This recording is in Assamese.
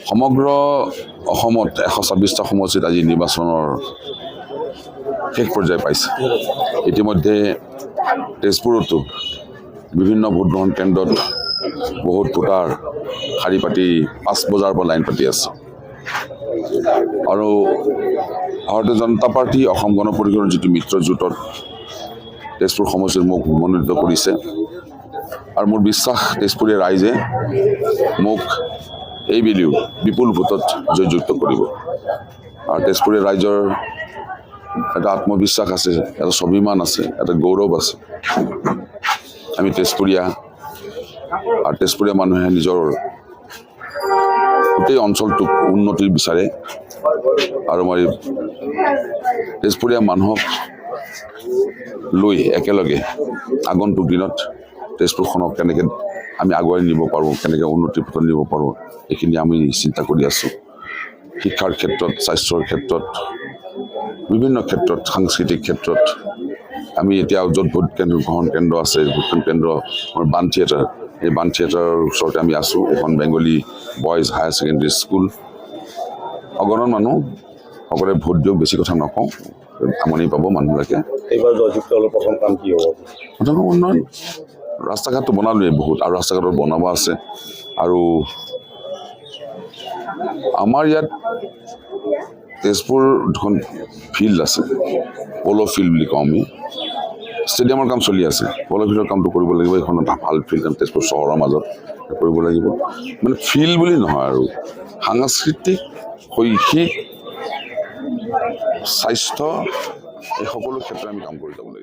সমগ্ৰ অসমত 126টা সমষ্টিত আজি নিৰ্বাচনৰ শেষ পৰ্যায় পাইছে। ইতিমধ্যে তেজপুৰতো বিভিন্ন ভোটগ্ৰহণ কেন্দ্ৰত বহুত ভোটাৰ শাৰী পাতি 5 বজাৰ পৰা লাইন পাতি আছে। আৰু ভাৰতীয় জনতা পাৰ্টি অসম গণ পৰিষদৰ যিটো মিত্ৰজোঁটত তেজপুৰ সমষ্টিত মোক মনোনীত কৰিছে আৰু মোৰ বিশ্বাস তেজপুৰীয়া ৰাইজে মোক এইবেলিও বিপুল ভোটত জয়যুক্ত কৰিব। আৰু তেজপুৰীয়া ৰাইজৰ এটা আত্মবিশ্বাস আছে, এটা স্বাভিমান আছে, এটা গৌৰৱ আছে। আমি তেজপুৰীয়া আৰু তেজপুৰীয়া মানুহে নিজৰ গোটেই অঞ্চলটোক উন্নতি বিচাৰে আৰু মই তেজপুৰীয়া মানুহক লৈ একেলগে আগন্তুক দিনত তেজপুৰখনক কেনেকৈ আমি আগুৱাই নিব পাৰোঁ, কেনেকৈ উন্নতিৰ পথত নিব পাৰোঁ, এইখিনি আমি চিন্তা কৰি আছোঁ। শিক্ষাৰ ক্ষেত্ৰত, স্বাস্থ্যৰ ক্ষেত্ৰত, বিভিন্ন ক্ষেত্ৰত, সাংস্কৃতিক ক্ষেত্ৰত আমি এতিয়া য'ত ভোট গ্ৰহণ কেন্দ্ৰ আছে, ভোটগ্ৰহণ কেন্দ্ৰ আমাৰ বান থিয়েটাৰ, এই বান থিয়েটাৰৰ ওচৰতে আমি আছোঁ। এখন Bengali boys higher secondary school. অগণন মানুহ, সকলোৱে ভোট দিয়ক, বেছি কথা নকওঁ, আমনি পাব মানুহবিলাকে। এইবাৰ জয়যুক্ত হ'লে প্ৰথম কাম কি হ'ব? প্ৰথম উন্নয়ন, ৰাস্তা ঘাটটো বনালোৱে বহুত, আৰু ৰাস্তা ঘাটত বনাব আছে। আৰু আমাৰ ইয়াত তেজপুৰ দুখন ফিল্ড আছে, প'ল' ফিল্ড বুলি কওঁ আমি। ষ্টেডিয়ামৰ কাম চলি আছে, প'ল' ফিল্ডৰ কামটো কৰিব লাগিব। এইখন এটা ভাল ফিল্ড তেজপুৰ চহৰৰ মাজত কৰিব লাগিব। মানে ফিল্ড বুলি নহয়, আৰু সাংস্কৃতিক, শৈক্ষিক, স্বাস্থ্য, এই সকলো ক্ষেত্ৰত আমি কাম কৰি যাব লাগিব।